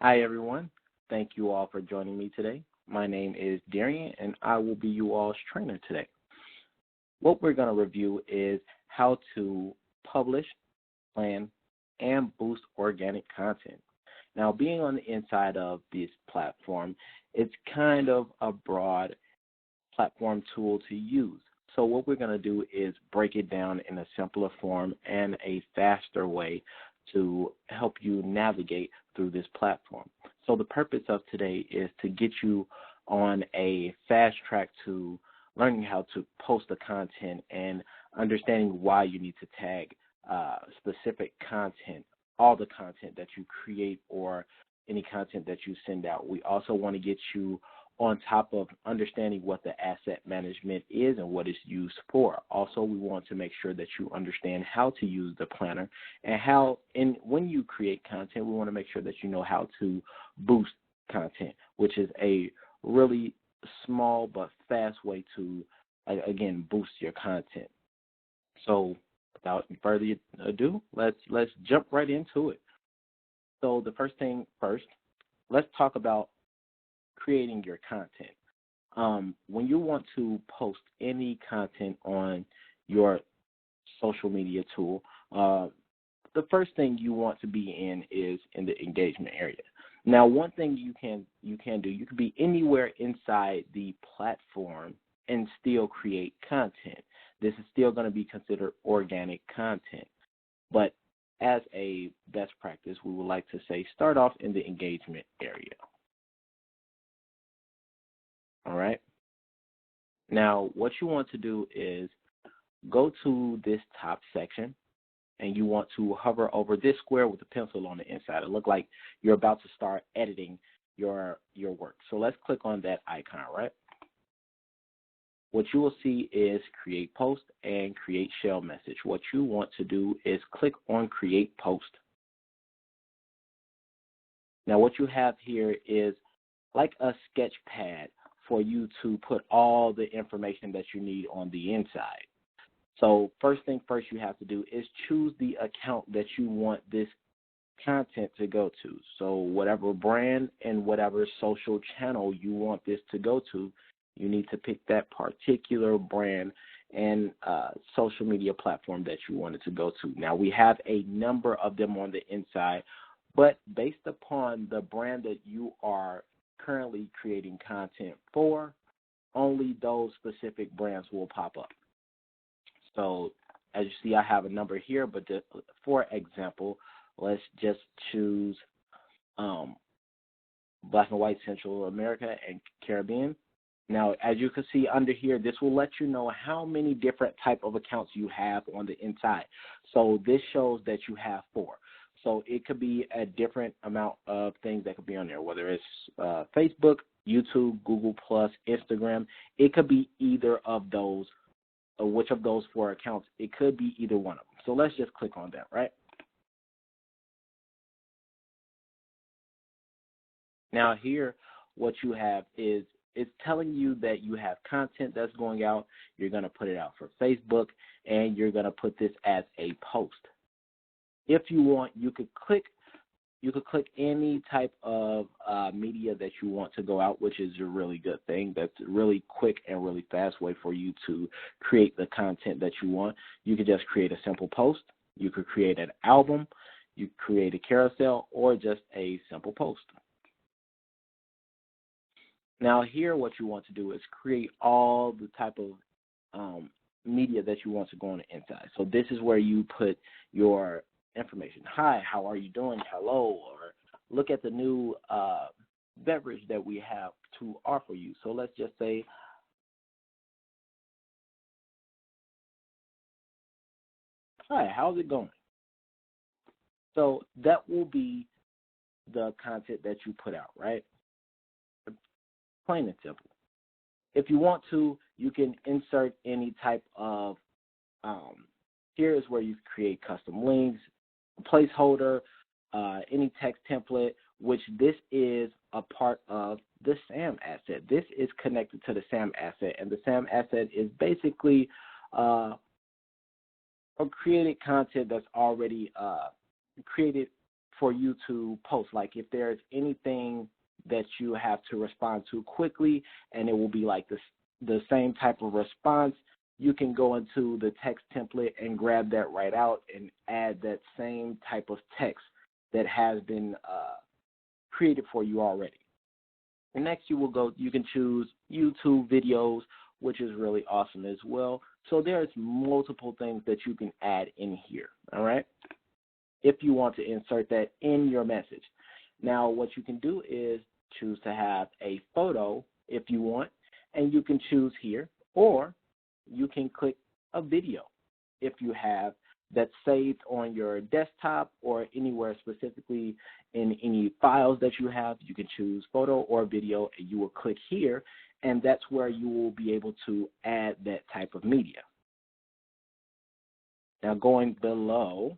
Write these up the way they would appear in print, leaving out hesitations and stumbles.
Hi, everyone. Thank you all for joining me today. My name is Darian, and I will be you all's trainer today. What we're going to review is how to publish, plan, and boost organic content. Now, being on the inside of this platform, it's kind of a broad platform tool to use. So what we're going to do is break it down in a simpler form and a faster way to help you navigate through this platform. So the purpose of today is to get you on a fast track to learning how to post the content and understanding why you need to tag specific content, all the content that you create or any content that you send out. We also want to get you on top of understanding what the asset management is and what it's used for. Also, we want to make sure that you understand how to use the planner and how, and when you create content, we want to make sure that you know how to boost content, which is a really small but fast way to, again, boost your content. So without further ado, let's jump right into it. So the first thing first, let's talk about creating your content. When you want to post any content on your social media tool, the first thing you want to be in is in the engagement area. Now, one thing you can do, you can be anywhere inside the platform and still create content. This is still going to be considered organic content. But as a best practice, we would like to say start off in the engagement area. All right. Now, what you want to do is go to this top section, and you want to hover over this square with the pencil on the inside. It looks like you're about to start editing your work. So let's click on that icon, right? What you will see is create post and create shell message. What you want to do is click on create post. Now, what you have here is like a sketch pad for you to put all the information that you need on the inside. So first thing first you have to do is choose the account that you want this content to go to. So whatever brand and whatever social channel you want this to go to, you need to pick that particular brand and social media platform that you want it to go to. Now, we have a number of them on the inside, but based upon the brand that you are currently creating content for, only those specific brands will pop up. So as you see, I have a number here, but for example, let's just choose Black and White Central America and Caribbean. Now, as you can see under here, this will let you know how many different type of accounts you have on the inside. So this shows that you have 4. So it could be a different amount of things that could be on there, whether it's Facebook, YouTube, Google+, Instagram. It could be either of those, or which of those 4 accounts. It could be either one of them. So let's just click on that, right? Now here, what you have is it's telling you that you have content that's going out. You're going to put it out for Facebook, and you're going to put this as a post. If you want, you could click any type of media that you want to go out, which is a really good thing. That's a really quick and really fast way for you to create the content that you want. You could just create a simple post. You could create an album. You could create a carousel or just a simple post. Now here, what you want to do is create all the type of media that you want to go on the inside. So this is where you put your information. Hi, how are you doing? Hello, or look at the new beverage that we have to offer you. So let's just say, hi, how's it going? So that will be the content that you put out, right? Plain and simple. If you want to, you can insert any type of, here is where you create custom links, placeholder, any text template, which this is a part of the SAM asset. This is connected to the SAM asset, and the SAM asset is basically a created content that's already created for you to post. Like if there's anything that you have to respond to quickly, and it will be like the same type of response, you can go into the text template and grab that right out and add that same type of text that has been created for you already. And next you can choose YouTube videos, which is really awesome as well. So there's multiple things that you can add in here, all right, if you want to insert that in your message. Now what you can do is choose to have a photo if you want, and you can choose here, or you can click a video if you have that's saved on your desktop or anywhere specifically in any files that you have. You can choose photo or video, and you will click here, and that's where you will be able to add that type of media. Now going below,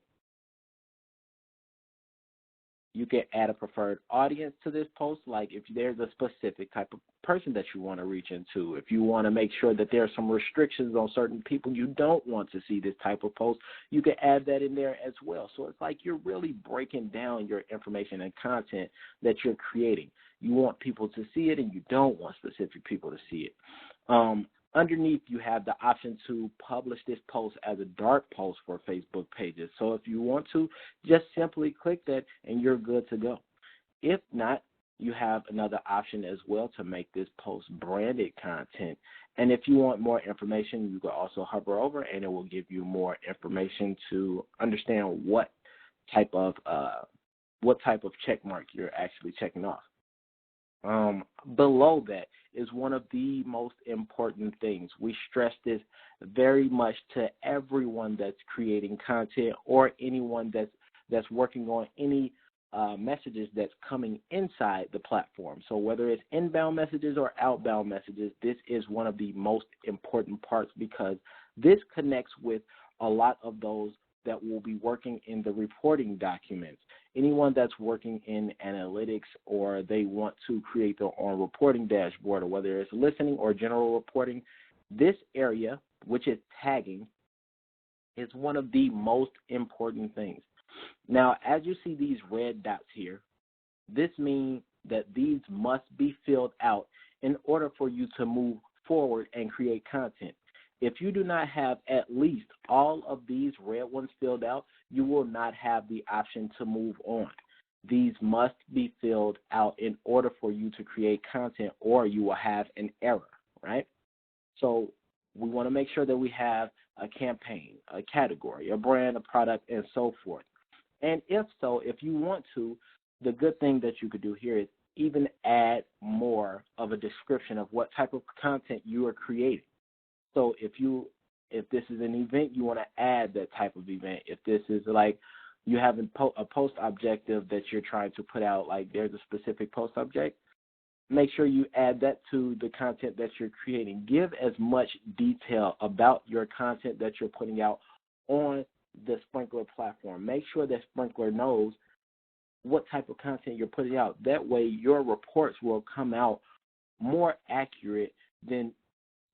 you can add a preferred audience to this post, like if there's a specific type of person that you want to reach into. If you want to make sure that there are some restrictions on certain people you don't want to see this type of post, you can add that in there as well. So it's like you're really breaking down your information and content that you're creating. You want people to see it, and you don't want specific people to see it. Underneath, you have the option to publish this post as a dark post for Facebook pages. So if you want to, just simply click that and you're good to go. If not, you have another option as well to make this post branded content. And if you want more information, you can also hover over and it will give you more information to understand what type of check mark you're actually checking off. Below that is one of the most important things. We stress this very much to everyone that's creating content or anyone that's working on any messages that's coming inside the platform. So whether it's inbound messages or outbound messages, this is one of the most important parts, because this connects with a lot of those that will be working in the reporting documents. Anyone that's working in analytics, or they want to create their own reporting dashboard, or whether it's listening or general reporting, this area, which is tagging, is one of the most important things. Now, as you see these red dots here, this means that these must be filled out in order for you to move forward and create content. If you do not have at least all of these red ones filled out, you will not have the option to move on. These must be filled out in order for you to create content, or you will have an error, right? So we want to make sure that we have a campaign, a category, a brand, a product, and so forth. And if so, if you want to, the good thing that you could do here is even add more of a description of what type of content you are creating. So if this is an event, you want to add that type of event. If this is like you have a post objective that you're trying to put out, like there's a specific post object, make sure you add that to the content that you're creating. Give as much detail about your content that you're putting out on the Sprinklr platform. Make sure that Sprinklr knows what type of content you're putting out. That way your reports will come out more accurate than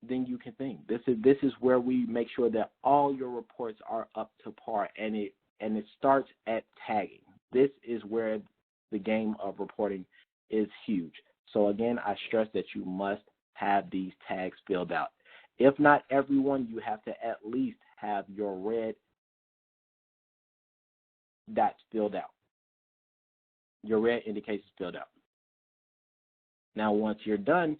you can think. This is where we make sure that all your reports are up to par, and it starts at tagging. This is where the game of reporting is huge. So again, I stress that you must have these tags filled out. If not everyone, you have to at least have your red dots filled out. Your red indications filled out. Now, once you're done,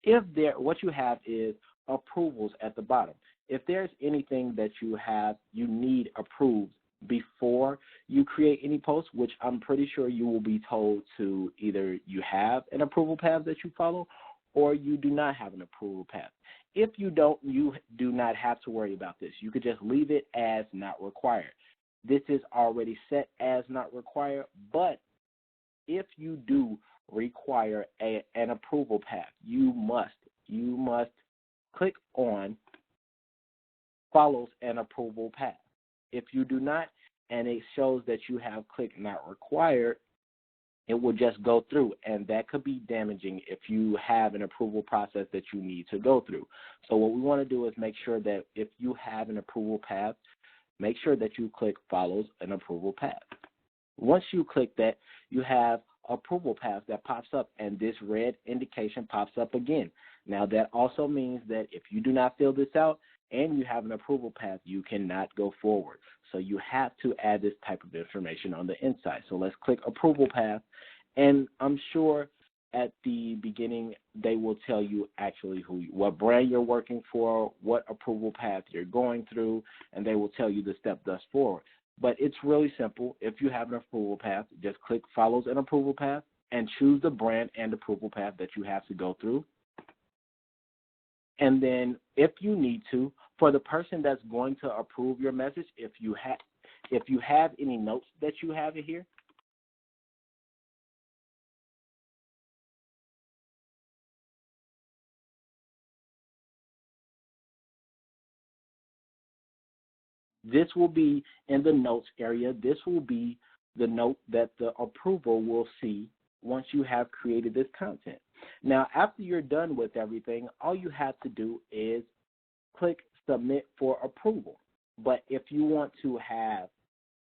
what you have is approvals at the bottom. If there's anything that you need approved before you create any post, which I'm pretty sure you will be told to either you have an approval path that you follow, or you do not have an approval path. If you don't, you do not have to worry about this. You could just leave it as not required. This is already set as not required, but if you do require an approval path, you must click on follows an approval path. If you do not, and it shows that you have clicked not required, it will just go through, and that could be damaging if you have an approval process that you need to go through. So what we want to do is make sure that if you have an approval path, make sure that you click follows an approval path. Once you click that, you have approval path that pops up, and this red indication pops up again. Now, that also means that if you do not fill this out and you have an approval path, you cannot go forward. So you have to add this type of information on the inside. So let's click approval path, and I'm sure at the beginning they will tell you actually what brand you're working for, what approval path you're going through, and they will tell you the step thus forward. But it's really simple. If you have an approval path, just click follows an approval path and choose the brand and approval path that you have to go through. And then if you need to, for the person that's going to approve your message, if you have any notes that you have in here, this will be in the notes area. This will be the note that the approver will see once you have created this content. Now, after you're done with everything, all you have to do is click submit for approval. But if you want to have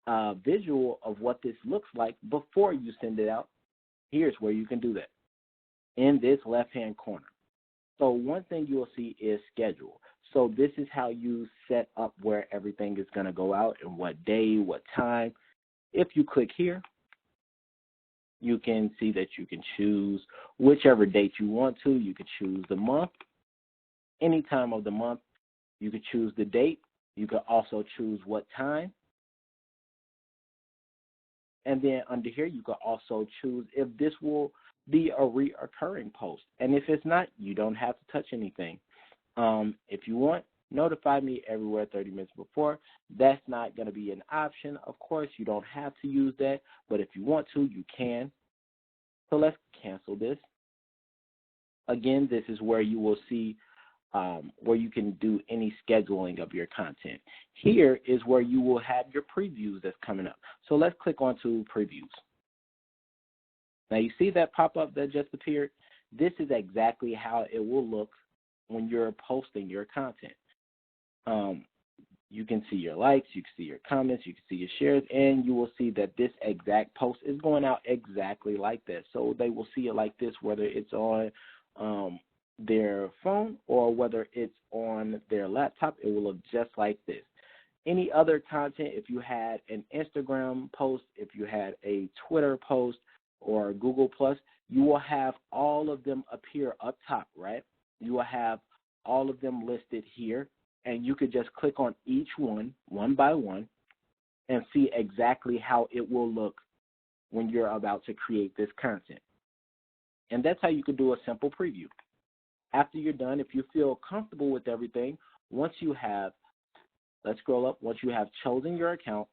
a visual of what this looks like before you send it out, here's where you can do that, in this left-hand corner. So one thing you'll see is schedule. So this is how you set up where everything is going to go out and what day, what time. If you click here, you can see that you can choose whichever date you want to. You can choose the month, any time of the month. You can choose the date. You can also choose what time. And then under here, you can also choose if this will be a reoccurring post. And if it's not, you don't have to touch anything. If you want, notify me everywhere 30 minutes before. That's not going to be an option. Of course, you don't have to use that, but if you want to, you can. So let's cancel this. Again, this is where you will see where you can do any scheduling of your content. Here is where you will have your previews that's coming up. So let's click on to previews. Now you see that pop-up that just appeared? This is exactly how it will look when you're posting your content. You can see your likes, you can see your comments, you can see your shares, and you will see that this exact post is going out exactly like that. So they will see it like this, whether it's on their phone or whether it's on their laptop, it will look just like this. Any other content, if you had an Instagram post, if you had a Twitter post or Google+, you will have all of them appear up top, right? You will have all of them listed here, and you could just click on each one by one, and see exactly how it will look when you're about to create this content. And that's how you could do a simple preview. After you're done, if you feel comfortable with everything, once you have, let's scroll up, once you have chosen your account,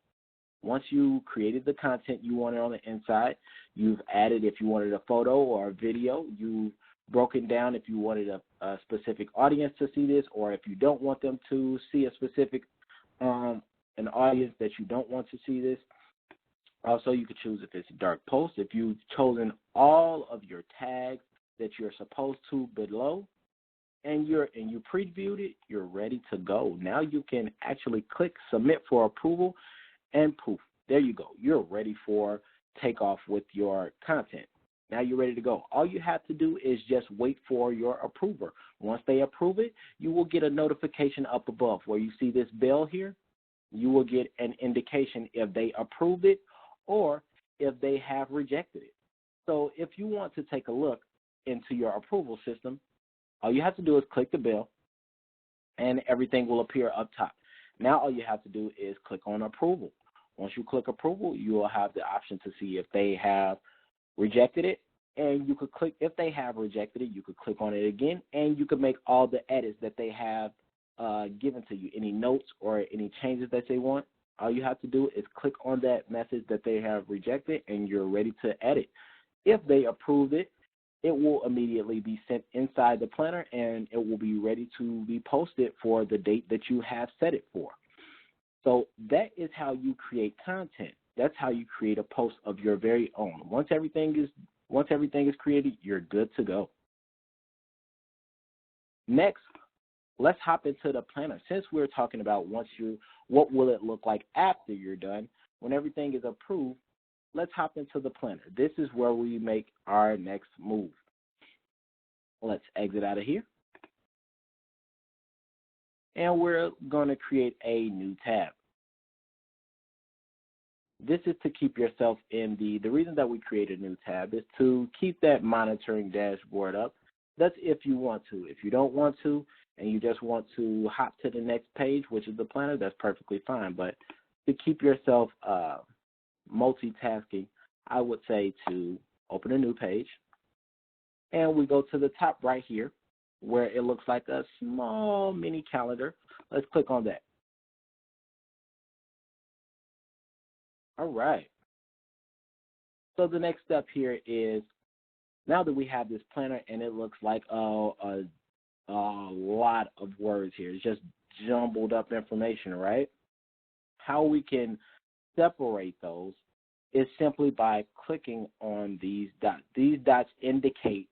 once you created the content you wanted on the inside, you've added if you wanted a photo or a video, you've broken down if you wanted a specific audience to see this, or if you don't want them to see a specific an audience that you don't want to see this. Also, you could choose if it's a dark post. If you've chosen all of your tags that you're supposed to below, and you previewed it, you're ready to go. Now you can actually click submit for approval, and poof, there you go. You're ready for takeoff with your content. Now you're ready to go. All you have to do is just wait for your approver. Once they approve it, you will get a notification up above where you see this bell here. You will get an indication if they approved it or if they have rejected it. So if you want to take a look into your approval system, all you have to do is click the bell and everything will appear up top. Now all you have to do is click on approval. Once you click approval, you will have the option to see if they have rejected it, and you could click, if they have rejected it, you could click on it again, and you could make all the edits that they have given to you, any notes or any changes that they want. All you have to do is click on that message that they have rejected, and you're ready to edit. If they approve it, it will immediately be sent inside the planner, and it will be ready to be posted for the date that you have set it for. So that is how you create content. That's how you create a post of your very own. Once everything is created, you're good to go. Next, let's hop into the planner. Since we're talking about what will it look like after you're done, when everything is approved, let's hop into the planner. This is where we make our next move. Let's exit out of here. And we're going to create a new tab. This is to keep yourself in the reason that we create a new tab is to keep that monitoring dashboard up. That's if you want to. If you don't want to and you just want to hop to the next page, which is the planner, that's perfectly fine. But to keep yourself multitasking, I would say to open a new page. And we go to the top right here where it looks like a small mini calendar. Let's click on that. All right. So the next step here is now that we have this planner and it looks like a lot of words here. It's just jumbled up information, right? How we can separate those is simply by clicking on these dots. These dots indicate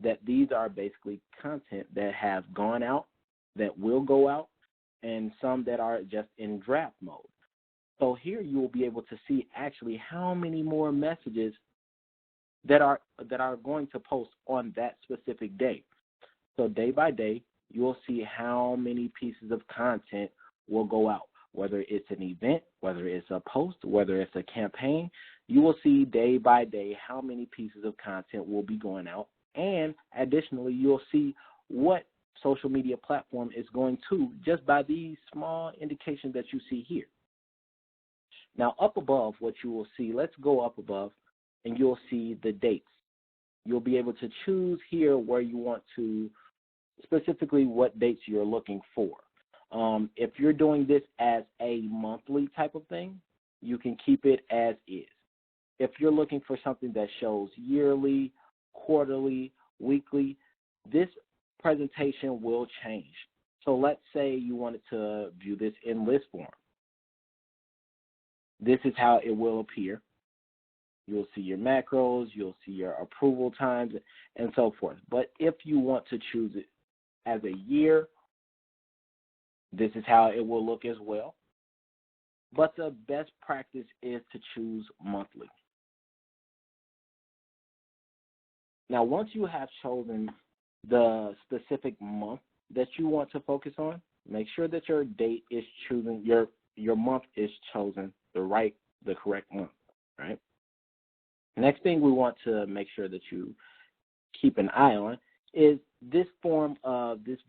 that these are basically content that have gone out, that will go out, and some that are just in draft mode. So here you will be able to see actually how many more messages that are going to post on that specific day. So day by day, you will see how many pieces of content will go out, whether it's an event, whether it's a post, whether it's a campaign. You will see day by day how many pieces of content will be going out. And additionally, you'll see what social media platform is going to just by these small indications that you see here. Now, up above, what you will see, let's go up above, and you'll see the dates. You'll be able to choose here where you want to, specifically what dates you're looking for. If you're doing this as a monthly type of thing, you can keep it as is. If you're looking for something that shows yearly, quarterly, weekly, this presentation will change. So let's say you wanted to view this in list form. This is how it will appear. You'll see your macros, you'll see your approval times, and so forth. But if you want to choose it as a year, this is how it will look as well. But the best practice is to choose monthly. Now, once you have chosen the specific month that you want to focus on, make sure that your date is chosen, your month is chosen the correct month, right? Next thing we want to make sure that you keep an eye on is this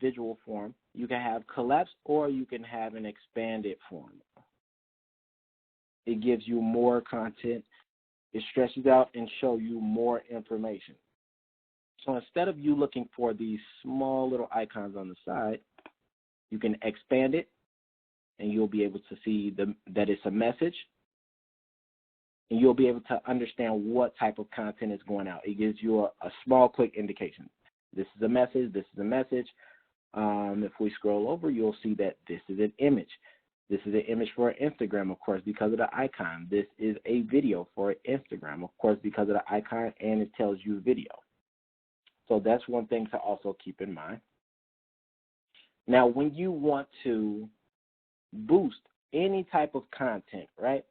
visual form. You can have collapsed or you can have an expanded form. It gives you more content. It stretches out and shows you more information. So instead of you looking for these small little icons on the side, you can expand it and you'll be able to see that it's a message. And you'll be able to understand what type of content is going out. It gives you a small, quick indication. This is a message. This is a message. If we scroll over, you'll see that this is an image. This is an image for Instagram, of course, because of the icon. This is a video for Instagram, of course, because of the icon, and it tells you video. So that's one thing to also keep in mind. Now, when you want to boost any type of content, right?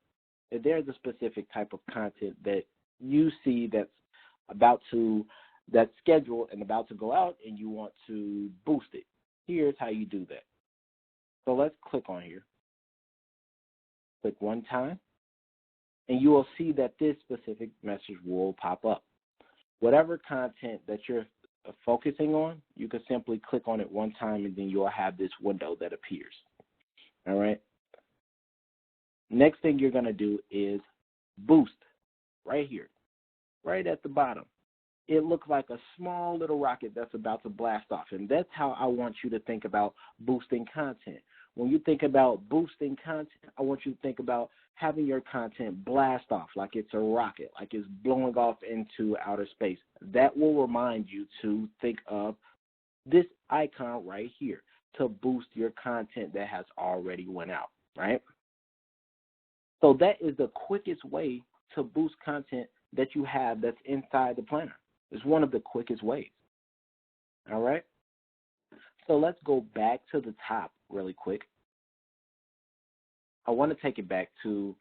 If there's a specific type of content that you see that's scheduled and about to go out and you want to boost it, here's how you do that. So let's click on here. Click one time, and you will see that this specific message will pop up. Whatever content that you're focusing on, you can simply click on it one time, and then you'll have this window that appears. All right? Next thing you're going to do is boost right here, right at the bottom. It looks like a small little rocket that's about to blast off, and that's how I want you to think about boosting content. When you think about boosting content, I want you to think about having your content blast off like it's a rocket, like it's blowing off into outer space. That will remind you to think of this icon right here to boost your content that has already went out, right? So that is the quickest way to boost content that you have that's inside the planner. It's one of the quickest ways. All right? So let's go back to the top really quick. I want to take it back to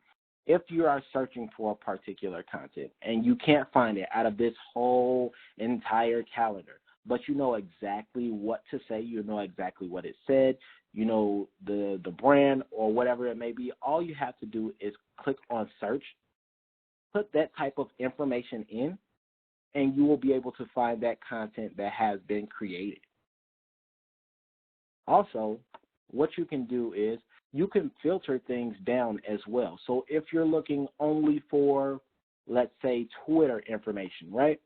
if you are searching for a particular content and you can't find it out of this whole entire calendar, but you know exactly what to say, you know exactly what it said, you know the brand or whatever it may be, all you have to do is click on search, put that type of information in, and you will be able to find that content that has been created. Also, what you can do is you can filter things down as well. So if you're looking only for, let's say, Twitter information, right?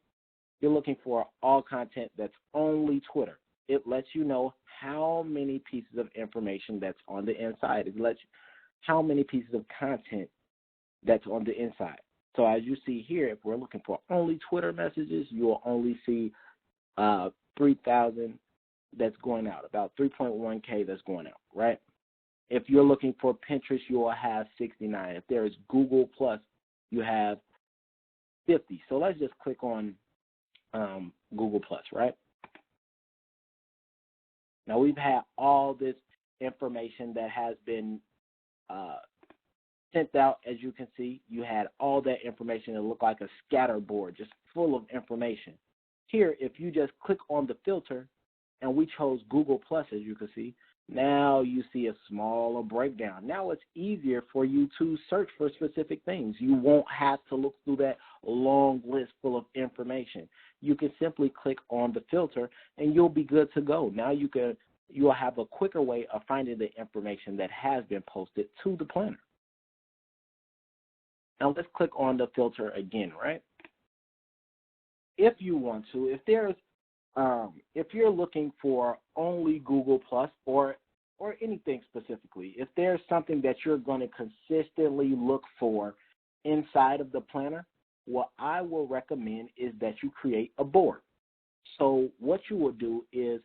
You're looking for all content that's only Twitter. It lets you know how many pieces of information that's on the inside. It lets you how many pieces of content that's on the inside. So as you see here, if we're looking for only Twitter messages, you will only see 3,000 that's going out, about 3.1K that's going out, right? If you're looking for Pinterest, you will have 69. If there is Google Plus, you have 50. So let's just click on Google Plus, right? Now we've had all this information that has been sent out. As you can see, you had all that information. It looked like a scatter board, just full of information. Here, if you just click on the filter, and we chose Google Plus, as you can see, now you see a smaller breakdown. Now it's easier for you to search for specific things. You won't have to look through that long list full of information. You can simply click on the filter, and you'll be good to go. Now you'll have a quicker way of finding the information that has been posted to the planner. Now let's click on the filter again, right? If you want to, if you're looking for only Google Plus or anything specifically, if there's something that you're going to consistently look for inside of the planner, what I will recommend is that you create a board. So what you will do is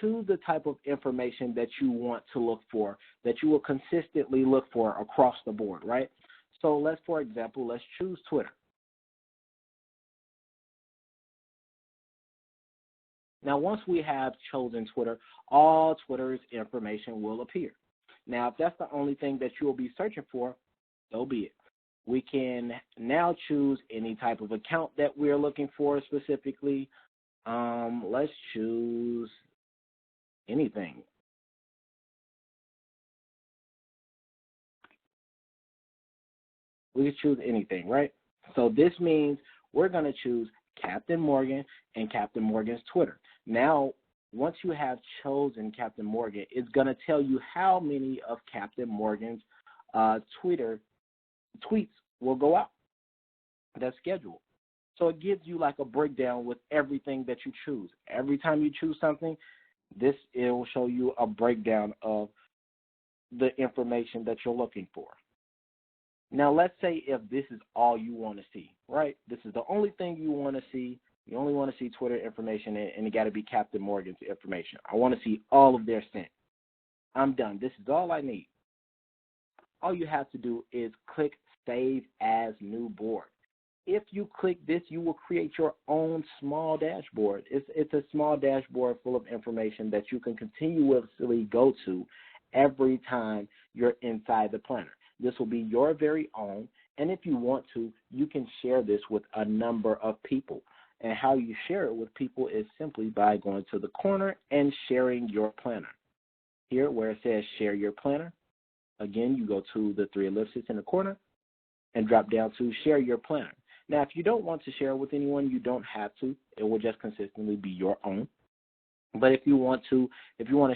choose the type of information that you want to look for, that you will consistently look for across the board, right? So for example, let's choose Twitter. Now, once we have chosen Twitter, all Twitter's information will appear. Now, if that's the only thing that you will be searching for, so be it. We can now choose any type of account that we're looking for specifically. Let's choose anything. We can choose anything, right? So this means we're going to choose Captain Morgan and Captain Morgan's Twitter. Now, once you have chosen Captain Morgan, it's going to tell you how many of Captain Morgan's Twitter tweets will go out. That's scheduled. So it gives you like a breakdown with everything that you choose. Every time you choose something, it will show you a breakdown of the information that you're looking for. Now, let's say if this is all you want to see, right? This is the only thing you want to see. You only want to see Twitter information, and it got to be Captain Morgan's information. I want to see all of their sent. I'm done. This is all I need. All you have to do is click Save as New Board. If you click this, you will create your own small dashboard. It's a small dashboard full of information that you can continuously go to every time you're inside the planner. This will be your very own, and if you want to, you can share this with a number of people. And how you share it with people is simply by going to the corner and sharing your planner. Here where it says share your planner, again, you go to the three ellipses in the corner and drop down to share your planner. Now, if you don't want to share it with anyone, you don't have to. It will just consistently be your own. But if you want to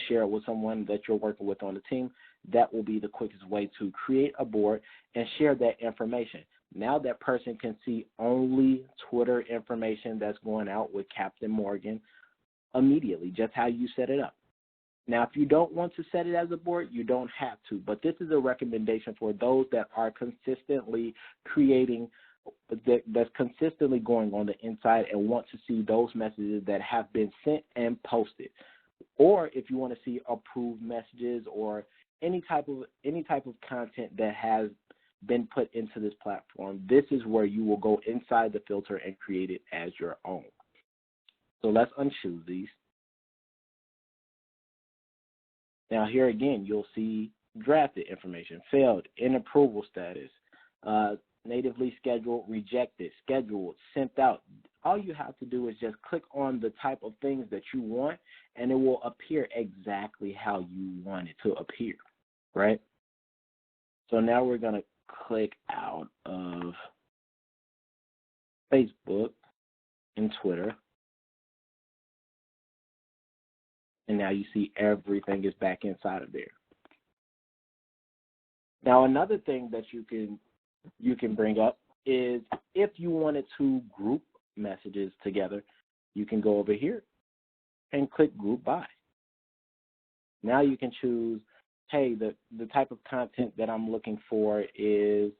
share it with someone that you're working with on the team, that will be the quickest way to create a board and share that information. Now that person can see only Twitter information that's going out with Captain Morgan immediately, just how you set it up. Now, if you don't want to set it as a board, you don't have to. But this is a recommendation for those that are consistently creating, that's consistently going on the inside and want to see those messages that have been sent and posted. Or if you want to see approved messages or any type of content that has been put into this platform, this is where you will go inside the filter and create it as your own. So let's unchoose these. Now here again, you'll see drafted information, failed, in approval status, natively scheduled, rejected, scheduled, sent out. All you have to do is just click on the type of things that you want, and it will appear exactly how you want it to appear, right? So now we're going to click out of Facebook and Twitter. And now you see everything is back inside of there. Now, another thing that you can bring up is if you wanted to group messages together, you can go over here and click Group By. Now you can choose, hey, the type of content that I'm looking for is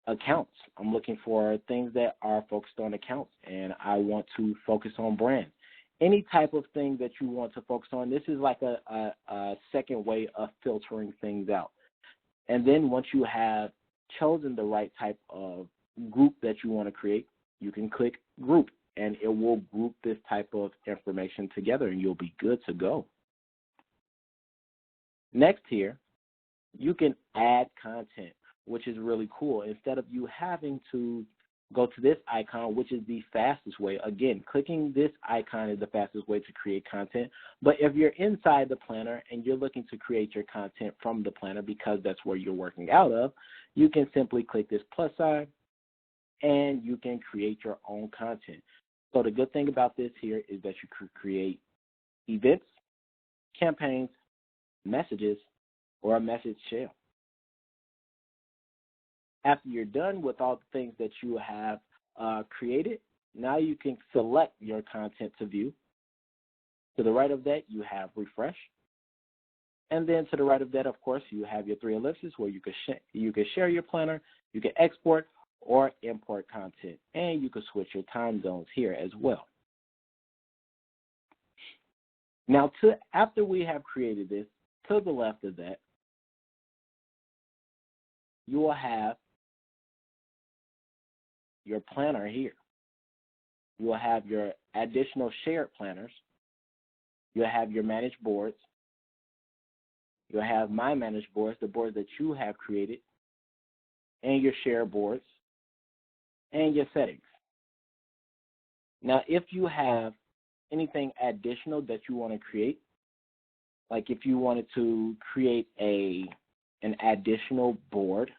accounts. I'm looking for things that are focused on accounts, and I want to focus on brands. Any type of thing that you want to focus on, this is like a second way of filtering things out. And then once you have chosen the right type of group that you want to create, you can click Group, and it will group this type of information together, and you'll be good to go. Next here, you can add content, which is really cool. Instead of you having to go to this icon, which is the fastest way. Again, clicking this icon is the fastest way to create content. But if you're inside the planner and you're looking to create your content from the planner because that's where you're working out of, you can simply click this plus sign and you can create your own content. So the good thing about this here is that you could create events, campaigns, messages, or a message shell. After you're done with all the things that you have created, now you can select your content to view. To the right of that, you have refresh. And then to the right of that, of course, you have your three ellipses where you can share your planner, you can export or import content, and you can switch your time zones here as well. Now, after we have created this, to the left of that, you will have your planner here. You will have your additional shared planners. You'll have your managed boards. You'll have my managed boards, the boards that you have created, and your share boards, and your settings. Now, if you have anything additional that you want to create, like if you wanted to create an additional board,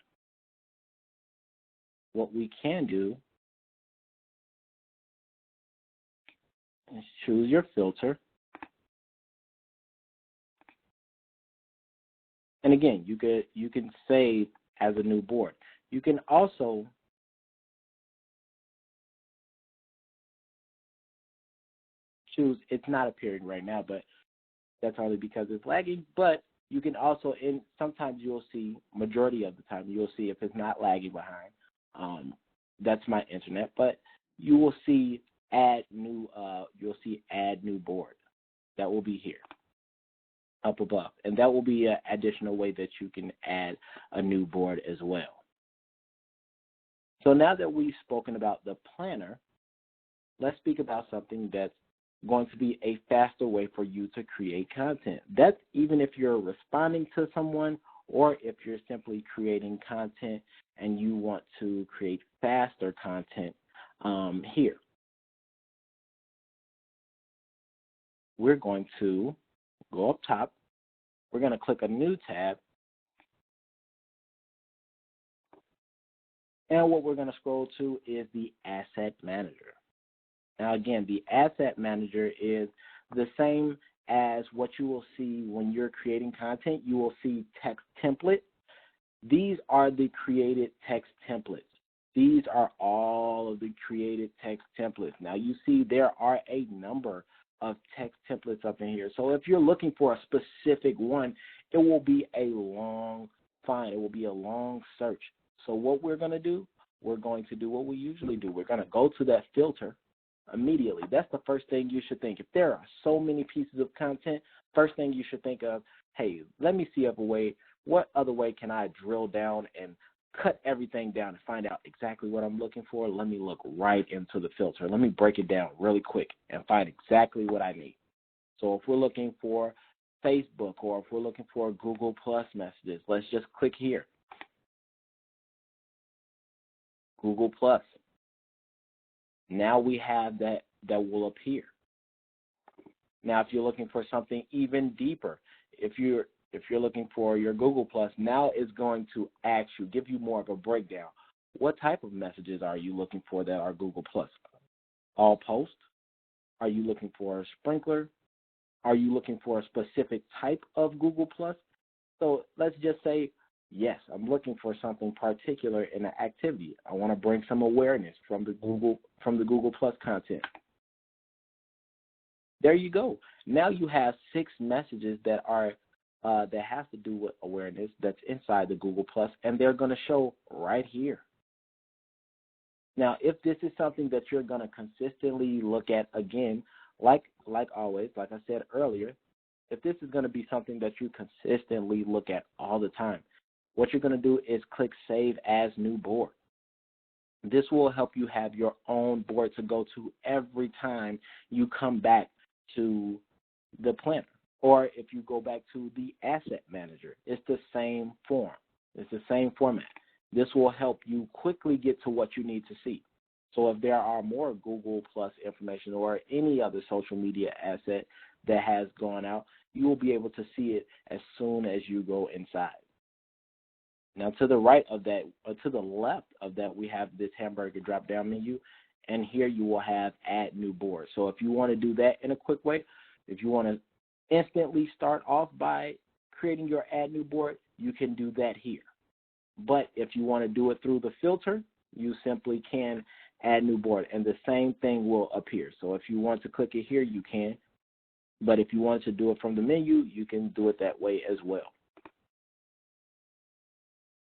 what we can do is choose your filter. And again, you can save as a new board. You can also choose, it's not appearing right now, but that's only because it's lagging. But you can also, sometimes you'll see, majority of the time, you'll see if it's not lagging behind. That's my internet, but you will see add new board. That will be here up above, and that will be an additional way that you can add a new board as well. So now that we've spoken about the planner, let's speak about something that's going to be a faster way for you to create content. That's even if you're responding to someone or if you're simply creating content and you want to create faster content here. We're going to go up top. We're going to click a new tab. And what we're going to scroll to is the Asset Manager. Now, again, the Asset Manager is the same as what you will see when you're creating content. You will see text template. These are the created text templates. These are all of the created text templates. Now, you see there are a number of text templates up in here. So if you're looking for a specific one, it will be a long find. It will be a long search. So what we're going to do, we're going to do what we usually do. We're going to go to that filter immediately. That's the first thing you should think. If there are so many pieces of content, first thing you should think of, hey, let me see what other way can I drill down and cut everything down and find out exactly what I'm looking for. Let me look right into the filter. Let me break it down really quick and find exactly what I need. So if we're looking for Facebook or if we're looking for Google Plus messages, let's just click here. Google Plus. Now we have that will appear. Now, if you're looking for something even deeper, if you're looking for your Google Plus, now it's going to give you more of a breakdown. What type of messages are you looking for that are Google Plus? All posts? Are you looking for a sprinkler? Are you looking for a specific type of Google Plus? So let's just say, yes, I'm looking for something particular in an activity. I want to bring some awareness from the Google Plus content. There you go. Now you have 6 messages that has to do with awareness that's inside the Google Plus, and they're going to show right here. Now, if this is something that you're going to consistently look at again, like always, like I said earlier, if this is going to be something that you consistently look at all the time, what you're going to do is click Save as New Board. This will help you have your own board to go to every time you come back to the planner. Or if you go back to the Asset Manager, it's the same form. It's the same format. This will help you quickly get to what you need to see. So if there are more Google Plus information or any other social media asset that has gone out, you will be able to see it as soon as you go inside. Now, to the right of that, or to the left of that, we have this hamburger drop-down menu, and here you will have Add New Board. So if you want to do that in a quick way, if you want to instantly start off by creating your Add New Board, you can do that here. But if you want to do it through the filter, you simply can Add New Board, and the same thing will appear. So if you want to click it here, you can. But if you want to do it from the menu, you can do it that way as well.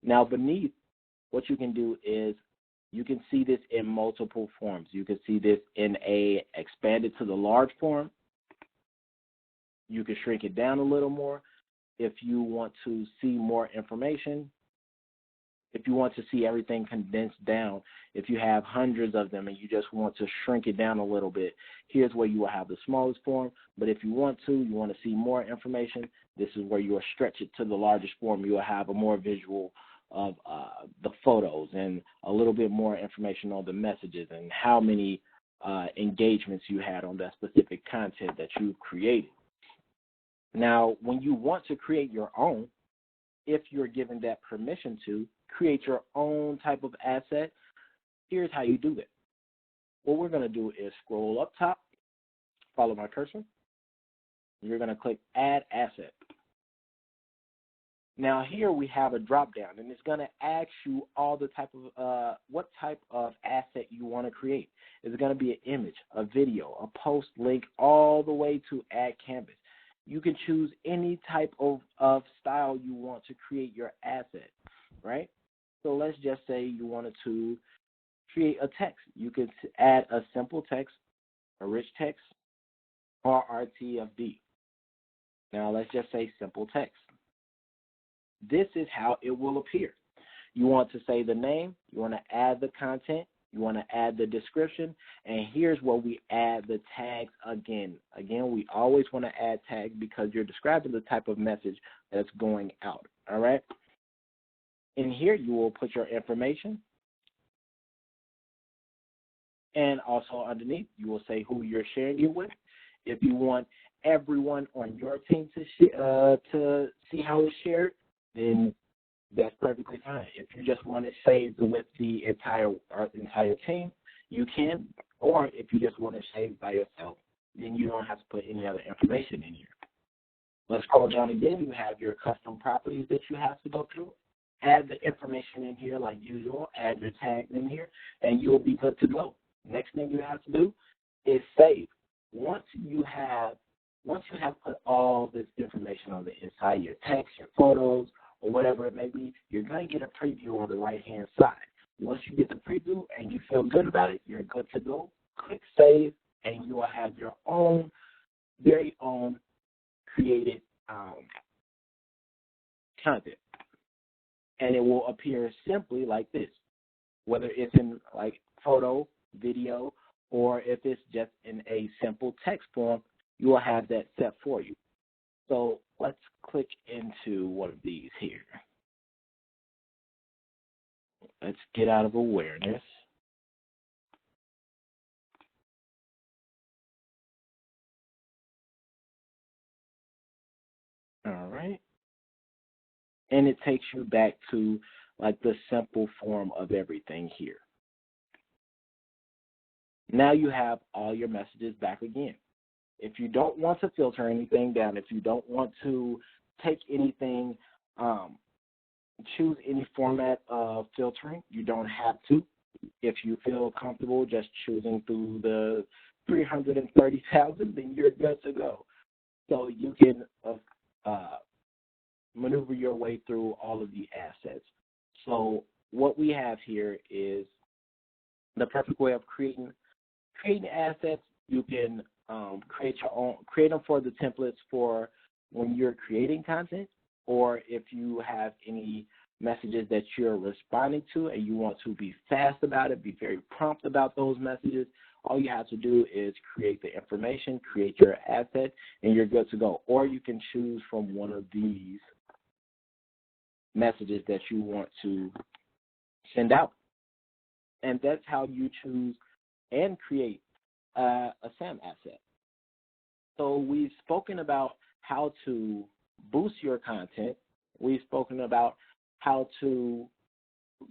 Now, beneath, what you can do is you can see this in multiple forms. You can see this in a expanded to the large form. You can shrink it down a little more if you want to see more information. If you want to see everything condensed down, if you have hundreds of them and you just want to shrink it down a little bit, here's where you will have the smallest form. But if you want to see more information, this is where you will stretch it to the largest form. You will have a more visual of the photos and a little bit more information on the messages and how many engagements you had on that specific content that you've created. Now, when you want to create your own, if you're given that permission to create your own type of asset, here's how you do it. What we're going to do is scroll up top, follow my cursor. You're going to click Add Asset. Now here we have a drop down, and it's going to ask you all the type of what type of asset you want to create. It's going to be an image, a video, a post link, all the way to add canvas. You can choose any type of style you want to create your asset, right? So let's just say you wanted to create a text. You could add a simple text, a rich text, or RTFD. Now let's just say simple text. This is how it will appear. You want to say the name, you want to add the content, you want to add the description, and here's where we add the tags again. Again, we always want to add tags because you're describing the type of message that's going out, all right? In here, you will put your information, and also underneath, you will say who you're sharing it with. If you want everyone on your team to see how it's shared, then that's perfectly fine. If you just want it saved with the entire team, you can. Or if you just want it saved by yourself, then you don't have to put any other information in here. Let's scroll down again. You have your custom properties that you have to go through. Add the information in here like usual. Add your tags in here, and you'll be good to go. Next thing you have to do is save. Once you have put all this information on the inside, your text, your photos, or whatever it may be, you're going to get a preview on the right-hand side. Once you get the preview and you feel good about it, you're good to go. Click Save, and you will have your own, very own created content. And it will appear simply like this, whether it's in like photo, video, or if it's just in a simple text form, you will have that set for you. So let's click into one of these here. Let's get out of awareness. All right. And it takes you back to like the simple form of everything here. Now you have all your messages back again. If you don't want to filter anything down, if you don't want to take anything, choose any format of filtering, you don't have to. If you feel comfortable just choosing through the 330,000, then you're good to go. So you can maneuver your way through all of the assets. So what we have here is the perfect way of creating assets. You can create them for the templates for when you're creating content, or if you have any messages that you're responding to and you want to be fast about it, be very prompt about those messages, all you have to do is create the information, create your asset, and you're good to go. Or you can choose from one of these messages that you want to send out. And that's how you choose and create a SAM asset. So we've spoken about how to boost your content. We've spoken about how to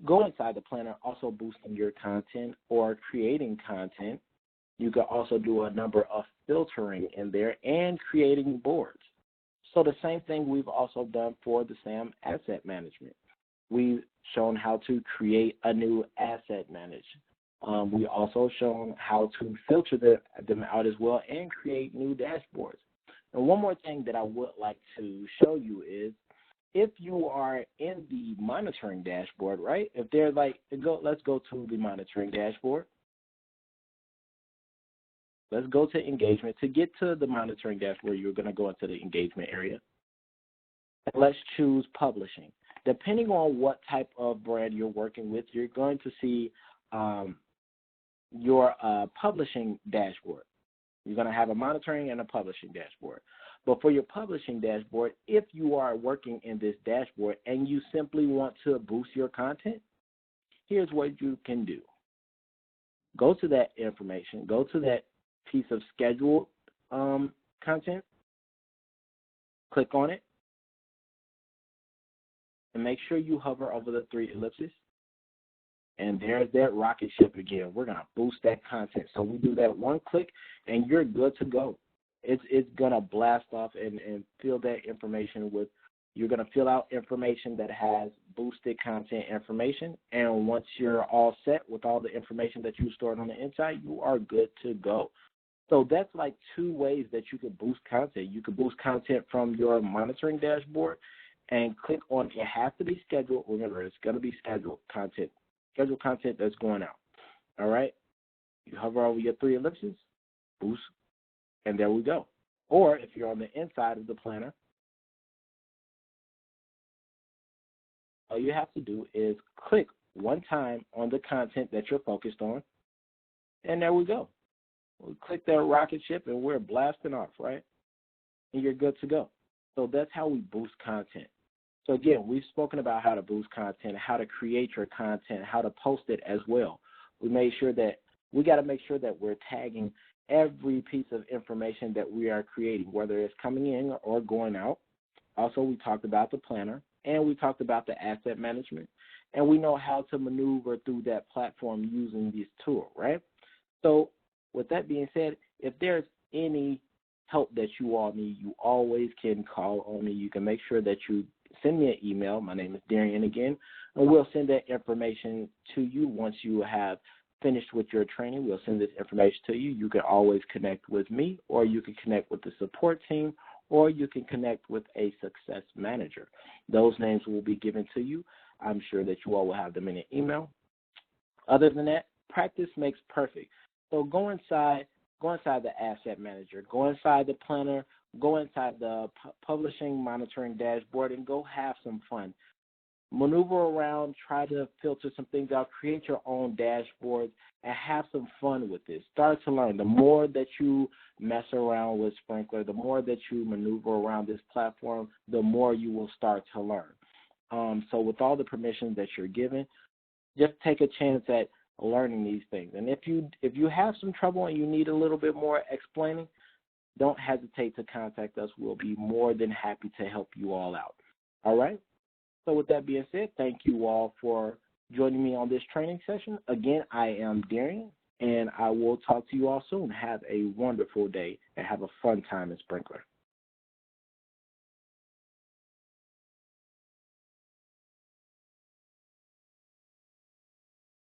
go inside the planner, also boosting your content or creating content. You can also do a number of filtering in there and creating boards. So the same thing we've also done for the SAM asset management. We've shown how to create a new asset management. We also shown how to filter them out as well and create new dashboards. And one more thing that I would like to show you is if you are in the monitoring dashboard, right? If they're like, let's go to the monitoring dashboard. Let's go to engagement. To get to the monitoring dashboard, you're going to go into the engagement area. And let's choose publishing. Depending on what type of brand you're working with, you're going to see your publishing dashboard. You're going to have a monitoring and a publishing dashboard. But for your publishing dashboard, if you are working in this dashboard and you simply want to boost your content, here's what you can do. Go to that information, go to that piece of scheduled content, click on it, and make sure you hover over the 3 ellipses. And there's that rocket ship again. We're going to boost that content. So we do that one click, and you're good to go. It's going to blast off and fill that information with, you're going to fill out information that has boosted content information. And once you're all set with all the information that you stored on the inside, you are good to go. So that's like 2 ways that you can boost content. You can boost content from your monitoring dashboard and click on it has to be scheduled. Remember, it's going to be scheduled content. Scheduled content that's going out. All right? You hover over your 3 ellipses, boost, and there we go. Or if you're on the inside of the planner, all you have to do is click one time on the content that you're focused on, and there we go. We click that rocket ship, and we're blasting off, right? And you're good to go. So that's how we boost content. So again, we've spoken about how to boost content, how to create your content, how to post it as well. We got to make sure that we're tagging every piece of information that we are creating, whether it's coming in or going out. Also, we talked about the planner, and we talked about the asset management, and we know how to maneuver through that platform using this tool, right? So with that being said, if there's any help that you all need, you always can call on me. You can make sure that you send me an email. My name is Darian again, and we'll send that information to you once you have finished with your training. We'll send this information to you. You can always connect with me, or you can connect with the support team, or you can connect with a success manager. Those names will be given to you. I'm sure that you all will have them in an email. Other than that, practice makes perfect. So go inside the asset manager, go inside the planner, go inside the publishing monitoring dashboard, and go have some fun. Maneuver around, try to filter some things out, create your own dashboards, and have some fun with this. Start to learn. The more that you mess around with Sprinkler, the more that you maneuver around this platform, the more you will start to learn. So with all the permissions that you're given, just take a chance at learning these things. And if you have some trouble and you need a little bit more explaining, don't hesitate to contact us. We'll be more than happy to help you all out. All right? So with that being said, thank you all for joining me on this training session. Again, I am Darian, and I will talk to you all soon. Have a wonderful day and have a fun time in Sprinkler.